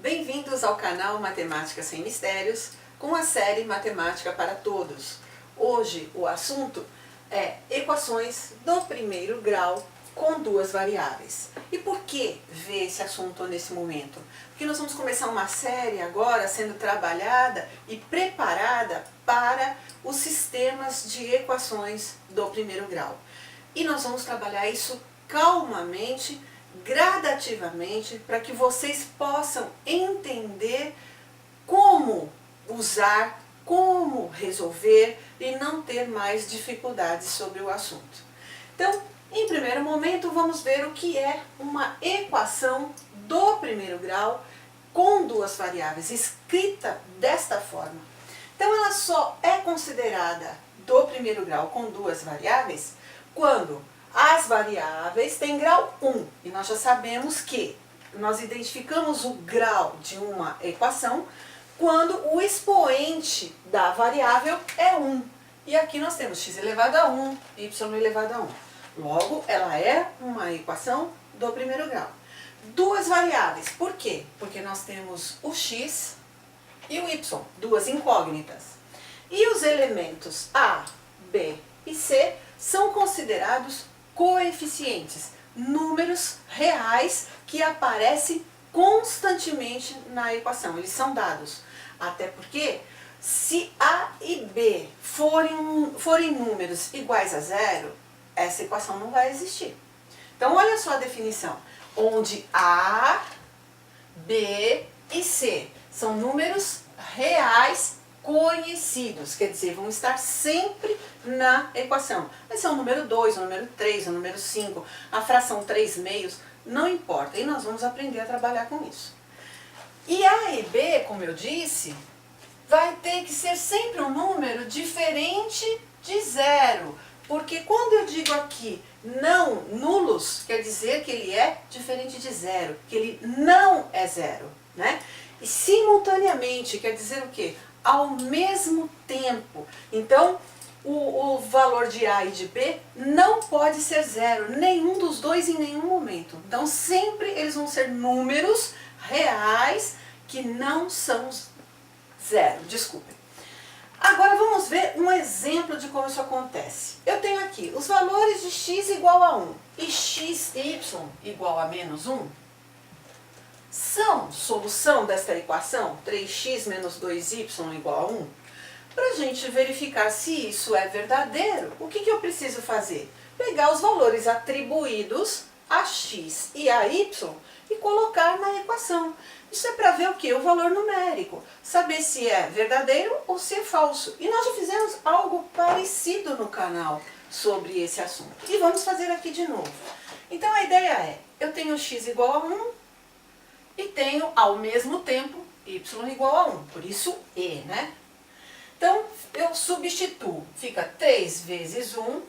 Bem-vindos ao canal Matemática Sem Mistérios, com a série Matemática para Todos. Hoje o assunto é equações do primeiro grau com duas variáveis. E por que ver esse assunto nesse momento? Porque nós vamos começar uma série agora sendo trabalhada e preparada para os sistemas de equações do primeiro grau. E nós vamos trabalhar isso calmamente, gradativamente, para que vocês possam entender como usar, como resolver e não ter mais dificuldades sobre o assunto. Então, em primeiro momento, vamos ver o que é uma equação do primeiro grau com duas variáveis, escrita desta forma. Então, ela só é considerada do primeiro grau com duas variáveis quando as variáveis têm grau 1, e nós já sabemos que nós identificamos o grau de uma equação quando o expoente da variável é 1. E aqui nós temos x elevado a 1, y elevado a 1. Logo, ela é uma equação do primeiro grau. Duas variáveis, por quê? Porque nós temos o x e o y, duas incógnitas. E os elementos a, b e c são considerados coeficientes, números reais que aparecem constantemente na equação. Eles são dados. Até porque, se a e b forem números iguais a zero, essa equação não vai existir. Então, olha só a definição. Onde a, b e c são números reais conhecidos, quer dizer, vão estar sempre na equação. Vai ser o número 2, o número 3, o número 5, a fração 3 meios, não importa. E nós vamos aprender a trabalhar com isso. E A e B, como eu disse, vai ter que ser sempre um número diferente de zero. Porque quando eu digo aqui não nulos, quer dizer que ele é diferente de zero, que ele não é zero, né? E simultaneamente, quer dizer o quê? Ao mesmo tempo. Então, o valor de A e de B não pode ser zero, nenhum dos dois em nenhum momento. Então, sempre eles vão ser números reais que não são zero, desculpem. Agora vamos ver um exemplo de como isso acontece. Eu tenho aqui os valores de x igual a 1 e x e y igual a menos 1. São solução desta equação, 3x menos 2y igual a 1? Para a gente verificar se isso é verdadeiro, o que eu preciso fazer? Pegar os valores atribuídos a x e a y e colocar na equação. Isso é para ver o que? O valor numérico. Saber se é verdadeiro ou se é falso. E nós já fizemos algo parecido no canal sobre esse assunto. E vamos fazer aqui de novo. Então a ideia é, eu tenho x igual a 1, e tenho, ao mesmo tempo, y igual a 1, por isso E, né? Então, eu substituo, fica 3 vezes 1,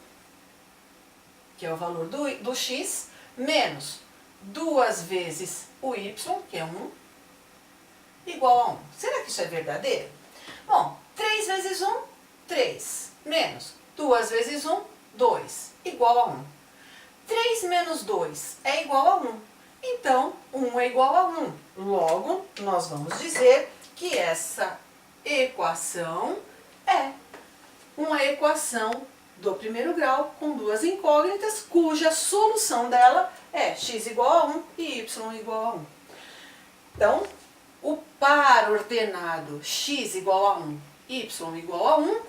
que é o valor do x, menos 2 vezes o y, que é 1, igual a 1. Será que isso é verdadeiro? Bom, 3 vezes 1, 3, menos 2 vezes 1, 2, igual a 1. 3 menos 2 é igual a 1. Então, 1 é igual a 1. Logo, nós vamos dizer que essa equação é uma equação do primeiro grau com duas incógnitas, cuja solução dela é x igual a 1 e y igual a 1. Então, o par ordenado x igual a 1, y igual a 1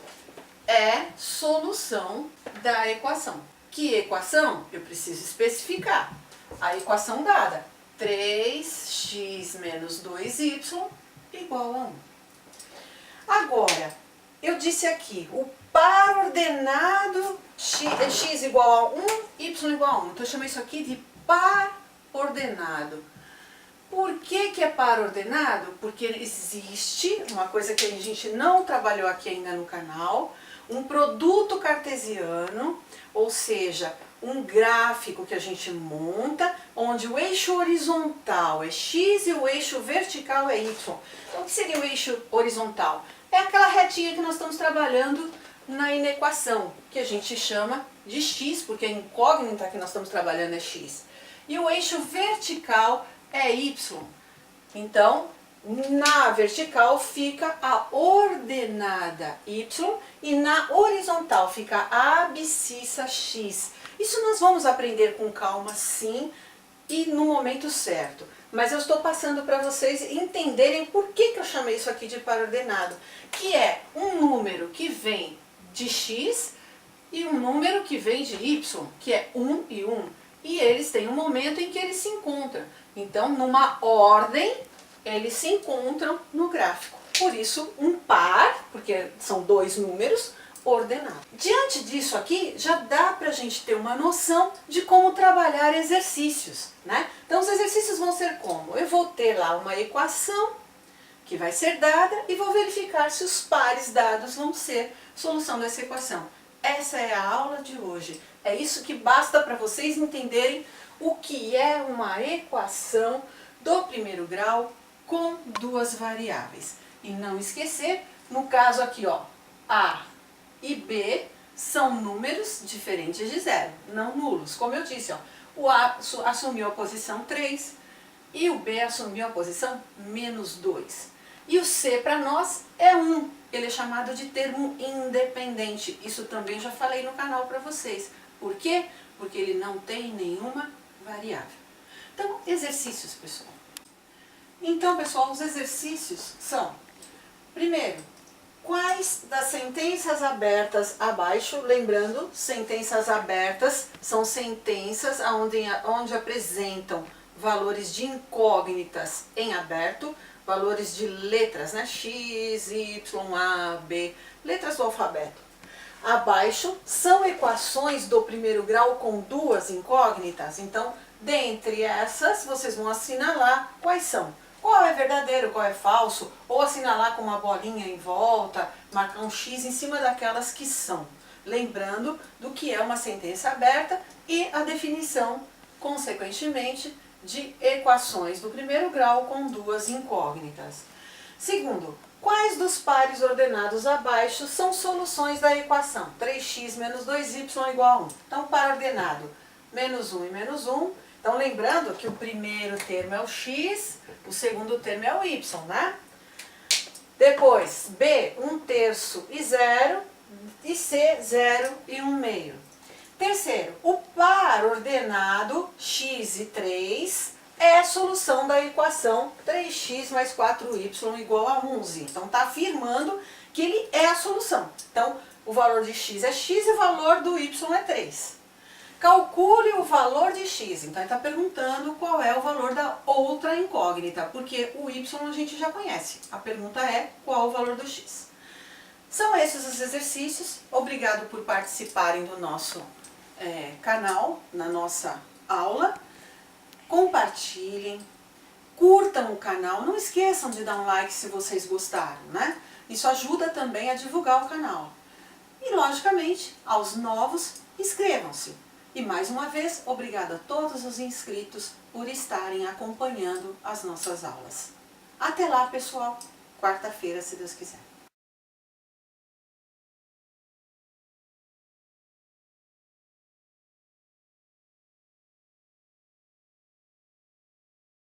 é solução da equação. Que equação? Eu preciso especificar. A equação dada, 3x menos 2y igual a 1. Agora, eu disse aqui, o par ordenado x igual a 1, y igual a 1. Então, eu chamei isso aqui de par ordenado. Por que é par ordenado? Porque existe uma coisa que a gente não trabalhou aqui ainda no canal, um produto cartesiano, ou seja, um gráfico que a gente monta, onde o eixo horizontal é x e o eixo vertical é y. Então, o que seria o eixo horizontal? É aquela retinha que nós estamos trabalhando na inequação, que a gente chama de x, porque a incógnita que nós estamos trabalhando é x. E o eixo vertical é y. Então, Na vertical fica a ordenada y e na horizontal fica a abscissa x. Isso nós vamos aprender com calma, sim, e no momento certo. Mas eu estou passando para vocês entenderem por que eu chamei isso aqui de par ordenado, que é um número que vem de x e um número que vem de y, que é 1 e 1. E eles têm um momento em que eles se encontram. Então, numa ordem, eles se encontram no gráfico. Por isso, um par, porque são dois números, ordenado. Diante disso aqui, já dá para a gente ter uma noção de como trabalhar exercícios, né? Então, os exercícios vão ser como? Eu vou ter lá uma equação que vai ser dada e vou verificar se os pares dados vão ser solução dessa equação. Essa é a aula de hoje. É isso que basta para vocês entenderem o que é uma equação do primeiro grau com duas variáveis. E não esquecer, no caso aqui, ó, A e B são números diferentes de zero, não nulos. Como eu disse, ó, o A assumiu a posição 3 e o B assumiu a posição -2. E o C para nós é 1, ele é chamado de termo independente. Isso também já falei no canal para vocês. Por quê? Porque ele não tem nenhuma variável. Então, exercícios, pessoal. Então, pessoal, os exercícios são, primeiro, quais das sentenças abertas abaixo, lembrando, sentenças abertas são sentenças onde apresentam valores de incógnitas em aberto, valores de letras, né? X, Y, A, B, letras do alfabeto. Abaixo são equações do primeiro grau com duas incógnitas, então, dentre essas, vocês vão assinalar quais são. Qual é verdadeiro, qual é falso, ou assinalar com uma bolinha em volta, marcar um X em cima daquelas que são. Lembrando do que é uma sentença aberta e a definição, consequentemente, de equações do primeiro grau com duas incógnitas. Segundo, quais dos pares ordenados abaixo são soluções da equação 3x menos 2y igual a 1? Então, par ordenado, -1 e -1. Então, lembrando que o primeiro termo é o x, o segundo termo é o y, né? Depois, B, 1/3 e 0, e C, 0 e 1/2. Terceiro, o par ordenado x e 3 é a solução da equação 3x mais 4y igual a 11. Então, está afirmando que ele é a solução. Então, o valor de x é x e o valor do y é 3. Calcule o valor de x. Então, ele está perguntando qual é o valor da outra incógnita, porque o y a gente já conhece. A pergunta é qual o valor do x. São esses os exercícios. Obrigado por participarem do nosso canal, na nossa aula. Compartilhem, curtam o canal. Não esqueçam de dar um like se vocês gostaram, né? Isso ajuda também a divulgar o canal. E, logicamente, aos novos, inscrevam-se. E mais uma vez, obrigada a todos os inscritos por estarem acompanhando as nossas aulas. Até lá, pessoal. Quarta-feira, se Deus quiser.